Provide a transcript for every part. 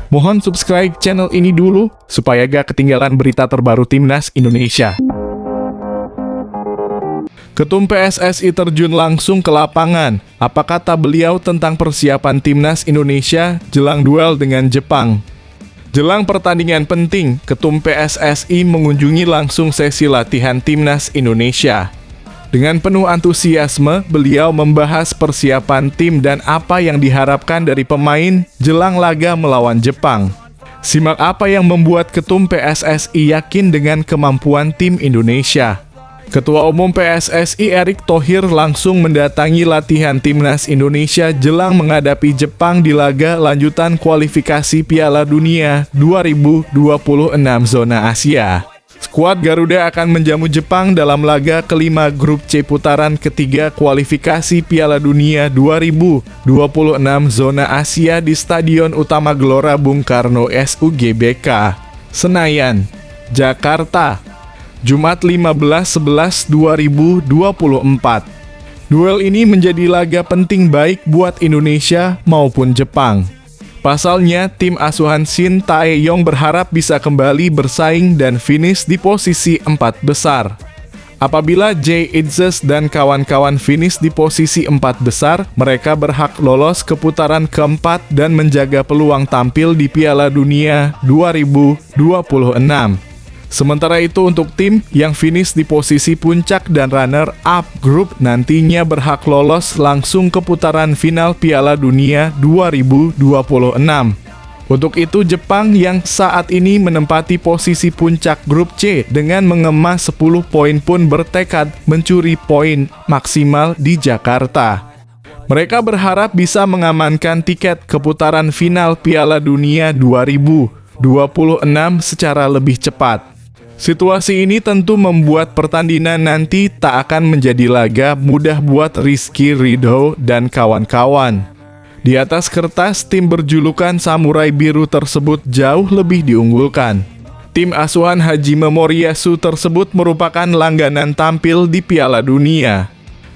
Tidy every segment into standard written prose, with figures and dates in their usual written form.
Mohon subscribe channel ini dulu, supaya gak ketinggalan berita terbaru Timnas Indonesia. Ketum PSSI terjun langsung ke lapangan. Apa kata beliau tentang persiapan Timnas Indonesia jelang duel dengan Jepang? Jelang pertandingan penting, Ketum PSSI mengunjungi langsung sesi latihan Timnas Indonesia. Dengan penuh antusiasme, beliau membahas persiapan tim dan apa yang diharapkan dari pemain jelang laga melawan Jepang. Simak apa yang membuat Ketum PSSI yakin dengan kemampuan tim Indonesia. Ketua Umum PSSI Erick Thohir langsung mendatangi latihan Timnas Indonesia jelang menghadapi Jepang di laga lanjutan kualifikasi Piala Dunia 2026 zona Asia. Skuad Garuda akan menjamu Jepang dalam laga kelima grup C putaran ketiga kualifikasi Piala Dunia 2026 zona Asia di Stadion Utama Gelora Bung Karno SUGBK, Senayan, Jakarta, Jumat 15/11/2024. Duel ini menjadi laga penting baik buat Indonesia maupun Jepang. Pasalnya, tim asuhan Shin Tae-yong berharap bisa kembali bersaing dan finish di posisi 4 besar. Apabila Jay Itzes dan kawan-kawan finish di posisi 4 besar, mereka berhak lolos ke putaran keempat dan menjaga peluang tampil di Piala Dunia 2026. Sementara itu untuk tim yang finish di posisi puncak dan runner-up grup nantinya berhak lolos langsung ke putaran final Piala Dunia 2026. Untuk itu Jepang yang saat ini menempati posisi puncak grup C dengan mengemas 10 poin pun bertekad mencuri poin maksimal di Jakarta. Mereka berharap bisa mengamankan tiket ke putaran final Piala Dunia 2026 secara lebih cepat. Situasi ini tentu membuat pertandingan nanti tak akan menjadi laga mudah buat Rizky Ridho dan kawan-kawan. Di atas kertas, tim berjulukan Samurai Biru tersebut jauh lebih diunggulkan. Tim asuhan Hajime Moriyasu tersebut merupakan langganan tampil di Piala Dunia.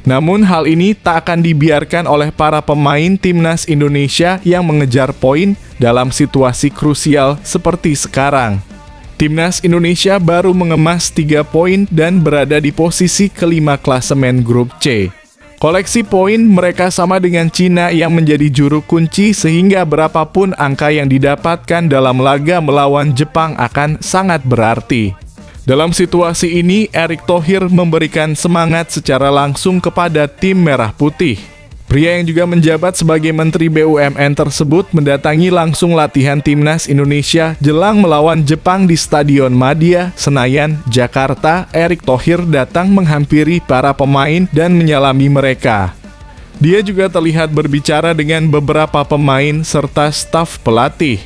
Namun hal ini tak akan dibiarkan oleh para pemain Timnas Indonesia yang mengejar poin dalam situasi krusial seperti sekarang. Timnas Indonesia baru mengemas 3 poin dan berada di posisi kelima klasemen grup C. Koleksi poin mereka sama dengan Cina yang menjadi juru kunci sehingga berapapun angka yang didapatkan dalam laga melawan Jepang akan sangat berarti. Dalam situasi ini, Erick Thohir memberikan semangat secara langsung kepada tim Merah Putih. Pria yang juga menjabat sebagai Menteri BUMN tersebut mendatangi langsung latihan Timnas Indonesia jelang melawan Jepang di Stadion Madia, Senayan, Jakarta. Erick Thohir datang menghampiri para pemain dan menyalami mereka. Dia juga terlihat berbicara dengan beberapa pemain serta staf pelatih.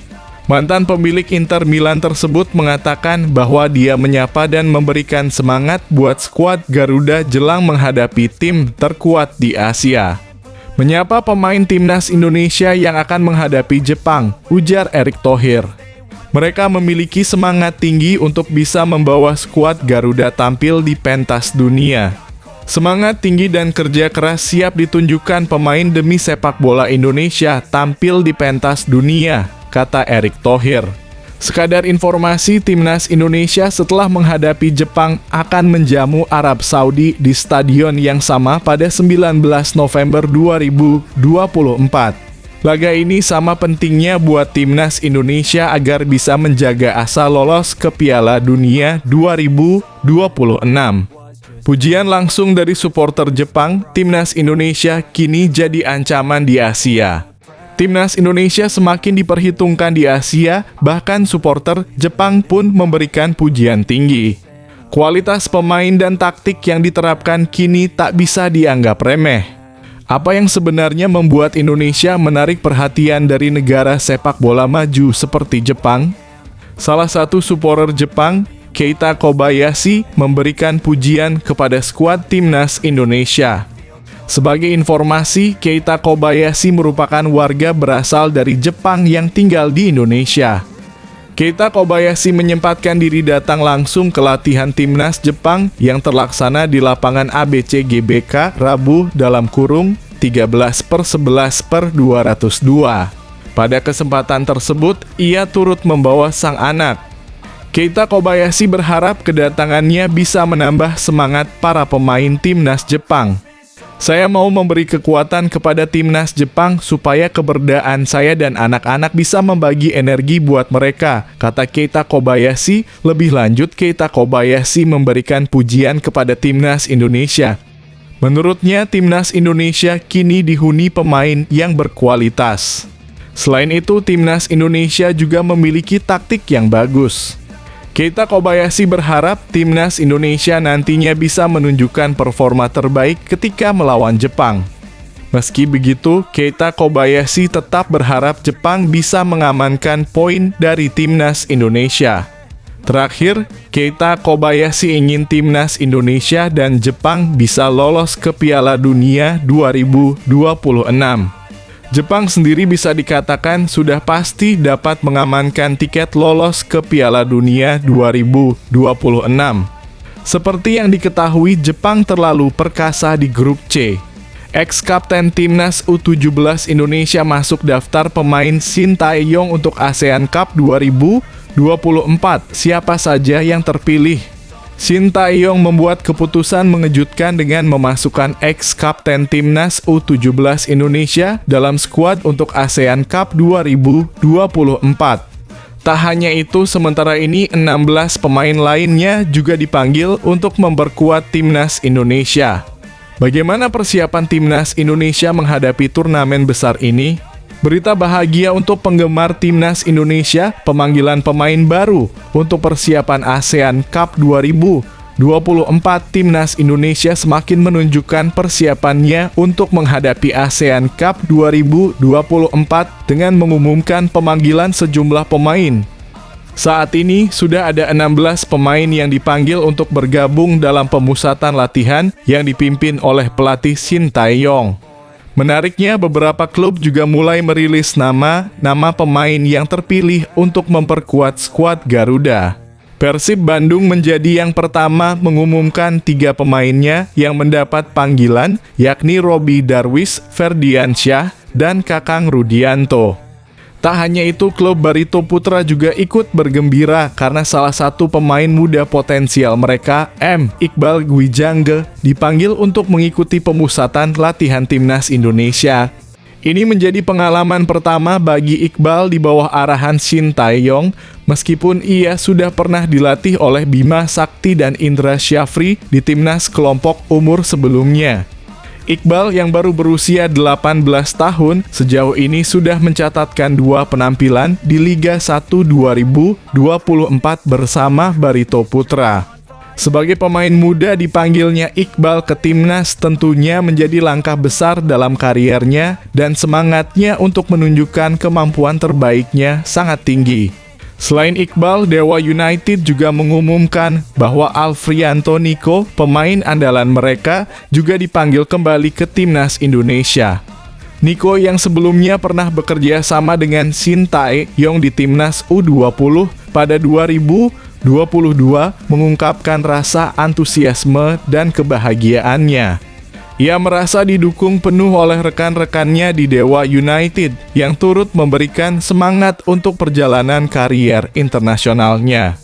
Mantan pemilik Inter Milan tersebut mengatakan bahwa dia menyapa dan memberikan semangat buat skuad Garuda jelang menghadapi tim terkuat di Asia. Menyapa pemain Timnas Indonesia yang akan menghadapi Jepang, ujar Erick Thohir. Mereka memiliki semangat tinggi untuk bisa membawa skuad Garuda tampil di pentas dunia. Semangat tinggi dan kerja keras siap ditunjukkan pemain demi sepak bola Indonesia tampil di pentas dunia, kata Erick Thohir. Sekadar informasi, Timnas Indonesia setelah menghadapi Jepang akan menjamu Arab Saudi di stadion yang sama pada 19 November 2024. Laga ini sama pentingnya buat Timnas Indonesia agar bisa menjaga asa lolos ke Piala Dunia 2026. Pujian langsung dari supporter Jepang, Timnas Indonesia kini jadi ancaman di Asia. Timnas Indonesia semakin diperhitungkan di Asia, bahkan supporter Jepang pun memberikan pujian tinggi. Kualitas pemain dan taktik yang diterapkan kini tak bisa dianggap remeh. Apa yang sebenarnya membuat Indonesia menarik perhatian dari negara sepak bola maju seperti Jepang? Salah satu supporter Jepang, Keita Kobayashi, memberikan pujian kepada skuad Timnas Indonesia. Sebagai informasi, Keita Kobayashi merupakan warga berasal dari Jepang yang tinggal di Indonesia. Keita Kobayashi menyempatkan diri datang langsung ke latihan Timnas Jepang yang terlaksana di lapangan ABC GBK Rabu (13/11/202). Pada kesempatan tersebut, ia turut membawa sang anak. Keita Kobayashi berharap kedatangannya bisa menambah semangat para pemain timnas Jepang. Saya mau memberi kekuatan kepada timnas Jepang supaya keberadaan saya dan anak-anak bisa membagi energi buat mereka, kata Keita Kobayashi. Lebih lanjut, Keita Kobayashi memberikan pujian kepada timnas Indonesia. Menurutnya, timnas Indonesia kini dihuni pemain yang berkualitas. Selain itu, timnas Indonesia juga memiliki taktik yang bagus. Keita Kobayashi berharap timnas Indonesia nantinya bisa menunjukkan performa terbaik ketika melawan Jepang. Meski begitu, Keita Kobayashi tetap berharap Jepang bisa mengamankan poin dari timnas Indonesia. Terakhir, Keita Kobayashi ingin timnas Indonesia dan Jepang bisa lolos ke Piala Dunia 2026. Jepang sendiri bisa dikatakan sudah pasti dapat mengamankan tiket lolos ke Piala Dunia 2026. Seperti yang diketahui, Jepang terlalu perkasa di grup C. Ex-kapten timnas U17 Indonesia masuk daftar pemain Shin Tae-yong untuk ASEAN Cup 2024. Siapa saja yang terpilih? Shin Tae-yong membuat keputusan mengejutkan dengan memasukkan ex-kapten timnas U17 Indonesia dalam skuad untuk ASEAN Cup 2024. Tak hanya itu, sementara ini 16 pemain lainnya juga dipanggil untuk memperkuat timnas Indonesia. Bagaimana persiapan timnas Indonesia menghadapi turnamen besar ini? Berita bahagia untuk penggemar timnas Indonesia, pemanggilan pemain baru untuk persiapan ASEAN Cup 2024. Timnas Indonesia semakin menunjukkan persiapannya untuk menghadapi ASEAN Cup 2024 dengan mengumumkan pemanggilan sejumlah pemain. Saat ini sudah ada 16 pemain yang dipanggil untuk bergabung dalam pemusatan latihan yang dipimpin oleh pelatih Shin Tae-yong. Menariknya, beberapa klub juga mulai merilis nama pemain yang terpilih untuk memperkuat skuad Garuda. Persib Bandung menjadi yang pertama mengumumkan 3 pemainnya yang mendapat panggilan, yakni Robby Darwish, Ferdiansyah, dan Kakang Rudianto. Tak hanya itu, klub Barito Putra juga ikut bergembira karena salah satu pemain muda potensial mereka, Iqbal Gwijangge, dipanggil untuk mengikuti pemusatan latihan timnas Indonesia. Ini menjadi pengalaman pertama bagi Iqbal di bawah arahan Shin Tae-yong, meskipun ia sudah pernah dilatih oleh Bima Sakti dan Indra Syafri di timnas kelompok umur sebelumnya. Iqbal yang baru berusia 18 tahun sejauh ini sudah mencatatkan 2 penampilan di Liga 1 2024 bersama Barito Putra. Sebagai pemain muda dipanggilnya Iqbal ke timnas tentunya menjadi langkah besar dalam kariernya dan semangatnya untuk menunjukkan kemampuan terbaiknya sangat tinggi. Selain Iqbal, Dewa United juga mengumumkan bahwa Alfrianto Nico, pemain andalan mereka, juga dipanggil kembali ke timnas Indonesia. Nico yang sebelumnya pernah bekerja sama dengan Shin Tae-yong di timnas U20 pada 2022 mengungkapkan rasa antusiasme dan kebahagiaannya. Ia merasa didukung penuh oleh rekan-rekannya di Dewa United yang turut memberikan semangat untuk perjalanan karier internasionalnya.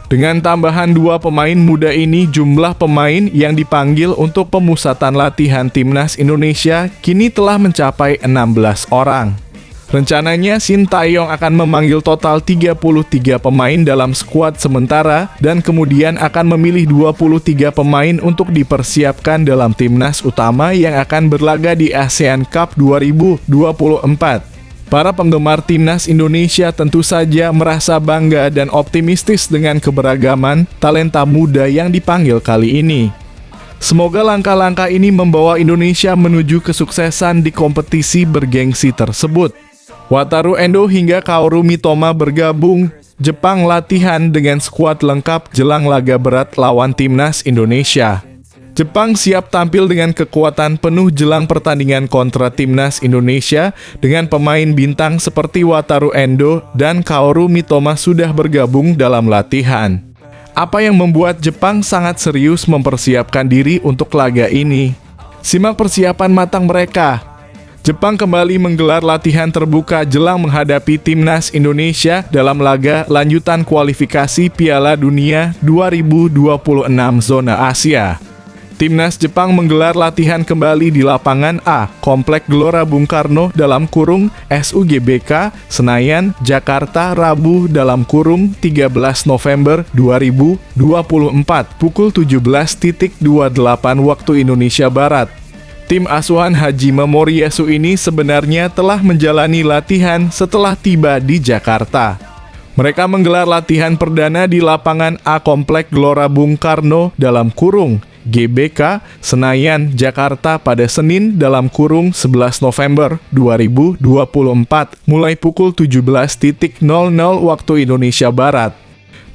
Dengan tambahan 2 pemain muda ini, jumlah pemain yang dipanggil untuk pemusatan latihan timnas Indonesia kini telah mencapai 16 orang. Rencananya, Shin Tae-yong akan memanggil total 33 pemain dalam skuad sementara dan kemudian akan memilih 23 pemain untuk dipersiapkan dalam timnas utama yang akan berlaga di ASEAN Cup 2024. Para penggemar timnas Indonesia tentu saja merasa bangga dan optimistis dengan keberagaman talenta muda yang dipanggil kali ini. Semoga langkah-langkah ini membawa Indonesia menuju kesuksesan di kompetisi bergengsi tersebut. Wataru Endo hingga Kaoru Mitoma bergabung Jepang latihan dengan skuad lengkap jelang laga berat lawan timnas Indonesia. Jepang siap tampil dengan kekuatan penuh jelang pertandingan kontra timnas Indonesia dengan pemain bintang seperti Wataru Endo dan Kaoru Mitoma sudah bergabung dalam latihan. Apa yang membuat Jepang sangat serius mempersiapkan diri untuk laga ini? Simak persiapan matang mereka. Jepang kembali menggelar latihan terbuka jelang menghadapi timnas Indonesia dalam laga lanjutan kualifikasi Piala Dunia 2026 zona Asia. Timnas Jepang menggelar latihan kembali di lapangan A, Komplek Gelora Bung Karno dalam kurung SUGBK, Senayan, Jakarta, Rabu dalam kurung 13 November 2024, pukul 17.28 waktu Indonesia Barat. Tim asuhan Hajime Moriyasu ini sebenarnya telah menjalani latihan setelah tiba di Jakarta. Mereka menggelar latihan perdana di lapangan A Komplek Gelora Bung Karno dalam kurung GBK Senayan, Jakarta pada Senin dalam kurung 11 November 2024 mulai pukul 17.00 waktu Indonesia Barat.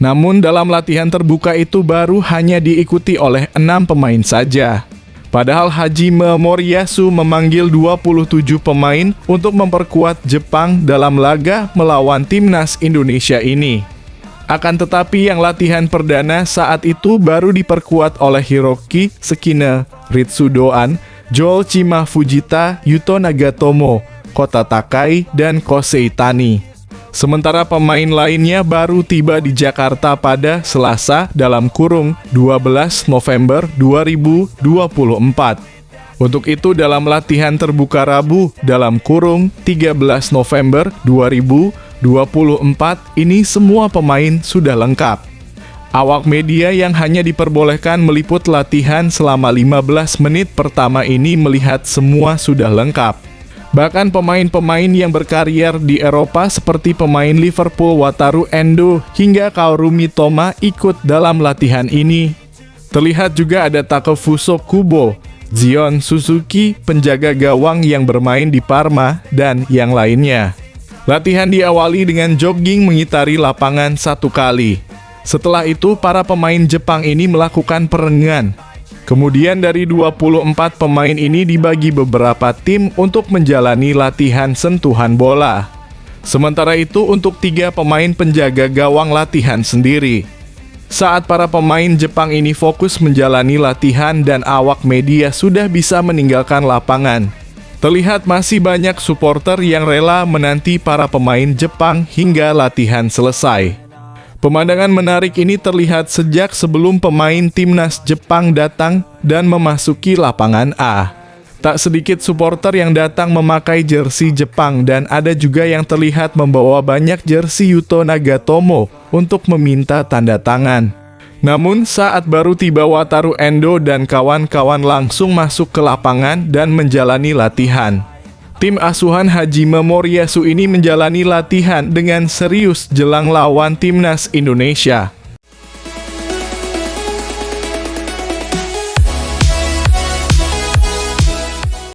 Namun dalam latihan terbuka itu baru hanya diikuti oleh 6 pemain saja. Padahal Hajime Moriyasu memanggil 27 pemain untuk memperkuat Jepang dalam laga melawan timnas Indonesia ini. Akan tetapi yang latihan perdana saat itu baru diperkuat oleh Hiroki Sekine, Ritsudoan, Joel Chima Fujita, Yuto Nagatomo, Kota Takai, dan Kosei Tani. Sementara pemain lainnya baru tiba di Jakarta pada Selasa dalam kurung 12 November 2024. Untuk itu dalam latihan terbuka Rabu dalam kurung 13 November 2024 ini semua pemain sudah lengkap. Awak media yang hanya diperbolehkan meliput latihan selama 15 menit pertama ini melihat semua sudah lengkap. Bahkan pemain-pemain yang berkarier di Eropa seperti pemain Liverpool Wataru Endo hingga Kaoru Mitoma ikut dalam latihan ini. Terlihat juga ada Takefuso Kubo, Zion Suzuki, penjaga gawang yang bermain di Parma, dan yang lainnya. Latihan diawali dengan jogging mengitari lapangan 1 kali. Setelah itu, para pemain Jepang ini melakukan peregangan. Kemudian dari 24 pemain ini dibagi beberapa tim untuk menjalani latihan sentuhan bola. Sementara itu untuk 3 pemain penjaga gawang latihan sendiri. Saat para pemain Jepang ini fokus menjalani latihan dan awak media sudah bisa meninggalkan lapangan, terlihat masih banyak supporter yang rela menanti para pemain Jepang hingga latihan selesai. Pemandangan menarik ini terlihat sejak sebelum pemain timnas Jepang datang dan memasuki lapangan A. Tak sedikit supporter yang datang memakai jersey Jepang dan ada juga yang terlihat membawa banyak jersey Yuto Nagatomo untuk meminta tanda tangan. Namun saat baru tiba Wataru Endo dan kawan-kawan langsung masuk ke lapangan dan menjalani latihan. Tim asuhan Hajime Moriyasu ini menjalani latihan dengan serius jelang lawan timnas Indonesia.